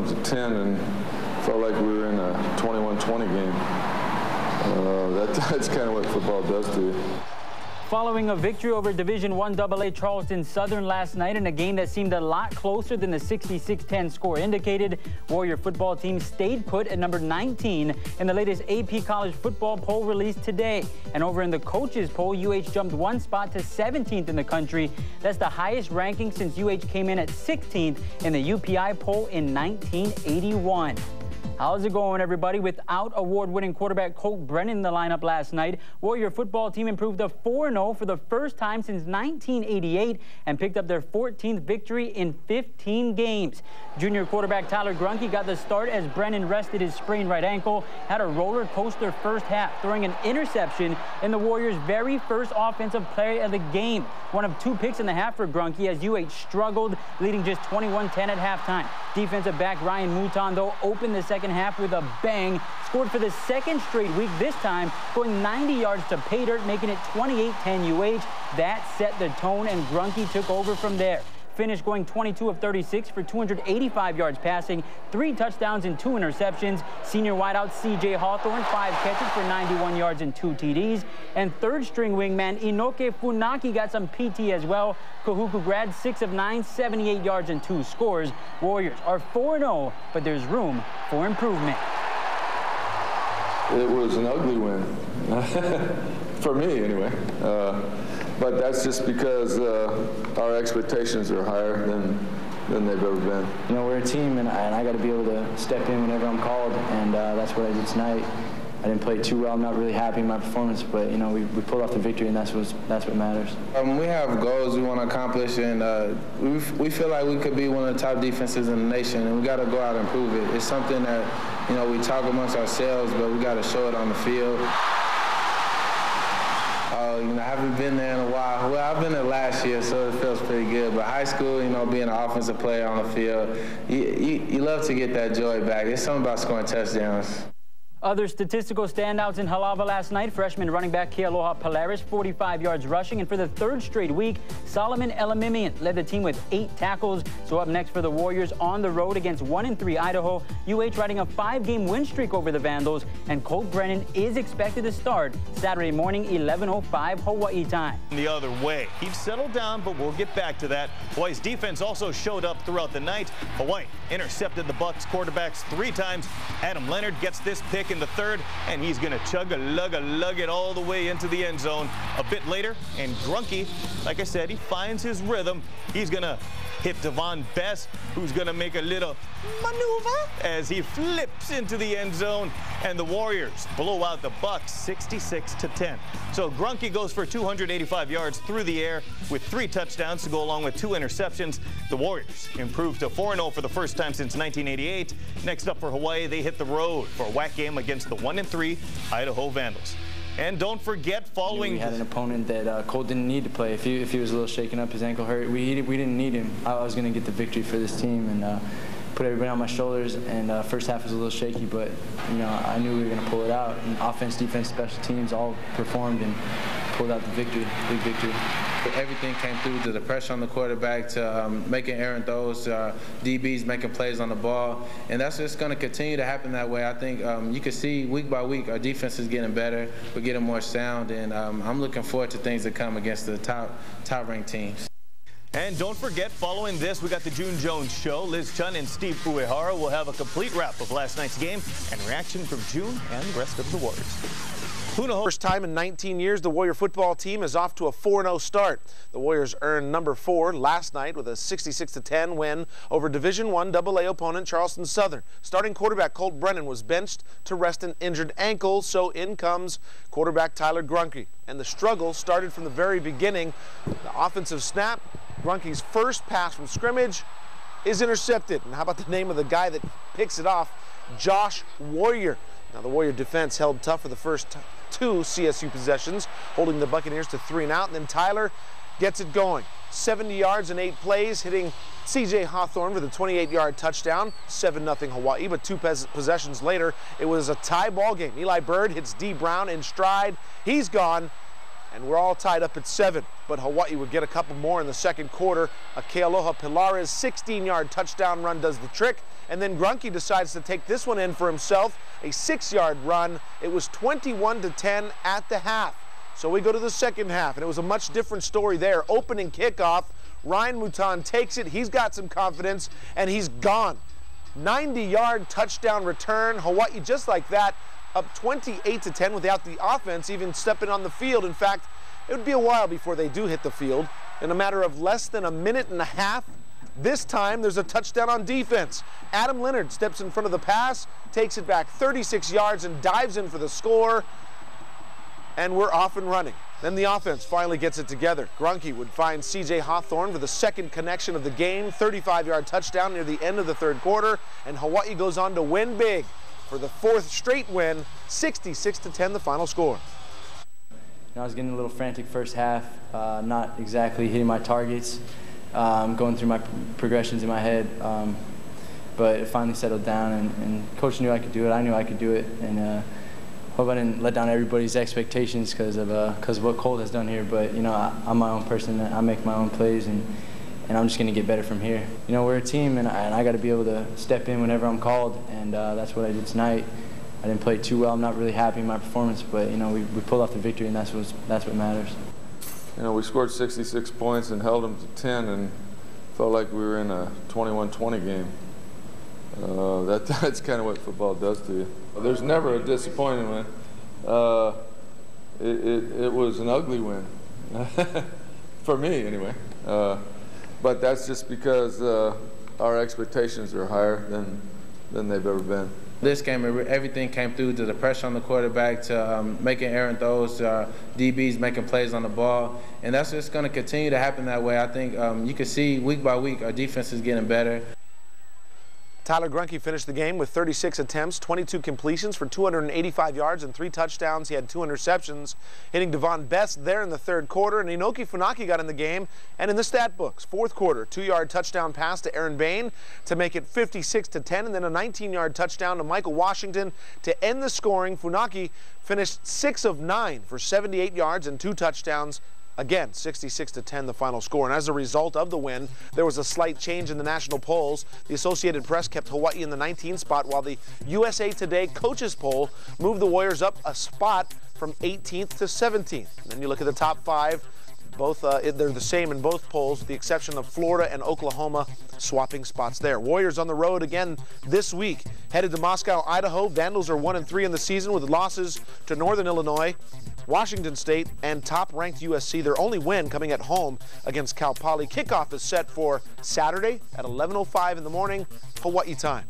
them to 10 and felt like we were in a 21-20 game. That's kind of what football does to you. Following a victory over Division I AA Charleston Southern last night in a game that seemed a lot closer than the 66-10 score indicated, Warrior football team stayed put at number 19 in the latest AP College football poll released today. And over in the coaches poll, UH jumped one spot to 17th in the country. That's the highest ranking since UH came in at 16th in the UPI poll in 1981. How's it going, everybody? Without award-winning quarterback Colt Brennan in the lineup last night, Warrior football team improved to 4-0 for the first time since 1988 and picked up their 14th victory in 15 games. Junior quarterback Tyler Grunke got the start as Brennan rested his sprained right ankle, had a roller coaster first half, throwing an interception in the Warriors' very first offensive play of the game. One of 2 picks in the half for Grunke as UH struggled, leading just 21-10 at halftime. Defensive back Ryan Mouton, though, opened the second half with a bang, scored for the second straight week, this time going 90 yards to pay dirt, making it 28-10 UH. That set the tone, and Grunke took over from there. Finished going 22 of 36 for 285 yards passing, 3 touchdowns and 2 interceptions. Senior wideout C.J. Hawthorne, 5 catches for 91 yards and 2 TDs. And third-string wingman Inoke Funaki got some PT as well. Kahuku grad, 6 of 9, 78 yards and 2 scores. Warriors are 4-0, but there's room for improvement. It was an ugly win, for me anyway. But that's just because our expectations are higher than they've ever been. You know, we're a team, and I got to be able to step in whenever I'm called, and that's what I did tonight. I didn't play too well. I'm not really happy with my performance, but, you know, we pulled off the victory, and that's what matters. We have goals we want to accomplish, and we feel like we could be one of the top defenses in the nation, and we got to go out and prove it. It's something that, you know, we talk amongst ourselves, but we got to show it on the field. You know, I haven't been there in a while. Well, I've been there last year, so it feels pretty good. But high school, you know, being an offensive player on the field, you love to get that joy back. It's something about scoring touchdowns. Other statistical standouts in Halawa last night, freshman running back Kealoha Polaris, 45 yards rushing. And for the 3rd straight week, Solomon Elamimian led the team with 8 tackles. So up next for the Warriors on the road against 1-3 Idaho. UH riding a 5-game win streak over the Vandals. And Colt Brennan is expected to start Saturday morning, 11:05 Hawaii time. The other way. He's settled down, but we'll get back to that. Hawaii's defense also showed up throughout the night. Hawaii intercepted the Bucks quarterbacks 3 times. Adam Leonard gets this pick in the 3rd, and he's going to chug-a-lug it all the way into the end zone a bit later. And Grunke, like I said, he finds his rhythm. He's going to hit Devon Best, who's going to make a little maneuver as he flips into the end zone, and the Warriors blow out the Bucks 66-10. So Grunke goes for 285 yards through the air with 3 touchdowns to go along with 2 interceptions. The Warriors improved to 4-0 for the first time since 1988. Next up for Hawaii, they hit the road for a WAC game against the 1-3 Idaho Vandals. And don't forget, following... We had an opponent that Colt didn't need to play. If he was a little shaken up, his ankle hurt, we didn't need him. I was going to get the victory for this team and put everybody on my shoulders. And first half was a little shaky, but, you know, I knew we were going to pull it out. And offense, defense, special teams all performed and pulled out the victory, big victory. Everything came through, to the pressure on the quarterback, to making errant throws, DBs making plays on the ball, and that's just going to continue to happen that way. I think you can see week by week our defense is getting better, we're getting more sound, and I'm looking forward to things that come against the top-ranked teams. And don't forget, following this, we got the June Jones Show. Liz Chun and Steve Uehara will have a complete wrap of last night's game and reaction from June and the rest of the Warriors. First time in 19 years, the Warrior football team is off to a 4-0 start. The Warriors earned number 4 last night with a 66-10 win over Division I AA opponent Charleston Southern. Starting quarterback Colt Brennan was benched to rest an injured ankle, so in comes quarterback Tyler Grunke. And the struggle started from the very beginning. The offensive snap, Grunke's first pass from scrimmage is intercepted. And how about the name of the guy that picks it off? Josh Warrior. Now the Warrior defense held tough for the first 2 CSU possessions, holding the Buccaneers to 3 and out, and then Tyler gets it going. 70 yards in 8 plays, hitting C.J. Hawthorne with a 28-yard touchdown, 7-0 Hawaii, but 2 possessions later, it was a tie ball game. Eli Bird hits D. Brown in stride. He's gone, and we're all tied up at 7. But Hawaii would get a couple more in the second quarter. A Kealoha Polaris 16-yard touchdown run does the trick, and then Grunke decides to take this one in for himself, a 6-yard run. It was 21-10 at the half. So we go to the second half, and it was a much different story there. Opening kickoff, Ryan Mouton takes it, he's got some confidence, and he's gone. 90-yard touchdown return, Hawaii just like that, up 28-10 without the offense even stepping on the field. In fact, it would be a while before they do hit the field. In a matter of less than a minute and a half, this time there's a touchdown on defense. Adam Leonard steps in front of the pass, takes it back 36 yards and dives in for the score, and we're off and running. Then the offense finally gets it together. Grunke would find C.J. Hawthorne for the second connection of the game, 35-yard touchdown near the end of the third quarter, and Hawaii goes on to win big for the 4th straight win, 66-10 the final score. I was getting a little frantic first half, not exactly hitting my targets, going through my progressions in my head, but it finally settled down, and Coach knew I could do it. I knew I could do it, and hope I didn't let down everybody's expectations because of what Colt has done here. But you know, I'm my own person. I make my own plays, and I'm just going to get better from here. You know, we're a team, and I got to be able to step in whenever I'm called, and that's what I did tonight. I didn't play too well. I'm not really happy in my performance, but you know, we pulled off the victory, and that's what matters. You know, we scored 66 points and held them to 10, and felt like we were in a 21-20 game. That's kind of what football does to you. There's never a disappointing win. It was an ugly win, for me anyway. But that's just because our expectations are higher than they've ever been. This game, everything came through to the pressure on the quarterback, to making errant throws, to our DBs making plays on the ball. And that's just going to continue to happen that way. I think you can see week by week our defense is getting better. Tyler Grunke finished the game with 36 attempts, 22 completions for 285 yards and 3 touchdowns. He had 2 interceptions, hitting Devon Best there in the third quarter. And Inoki Funaki got in the game and in the stat books. Fourth quarter, 2-yard touchdown pass to Aaron Bain to make it 56-10, and then a 19-yard touchdown to Michael Washington to end the scoring. Funaki finished 6 of 9 for 78 yards and 2 touchdowns. Again, 66-10 the final score. And as a result of the win, there was a slight change in the national polls. The Associated Press kept Hawaii in the 19th spot, while the USA Today coaches poll moved the Warriors up a spot from 18th to 17th. And then you look at the top 5. Both they're the same in both polls, with the exception of Florida and Oklahoma swapping spots there. Warriors on the road again this week, headed to Moscow, Idaho. Vandals are 1-3 in the season with losses to Northern Illinois, Washington State, and top-ranked USC. Their only win coming at home against Cal Poly. Kickoff is set for Saturday at 11:05 in the morning, Hawaii time.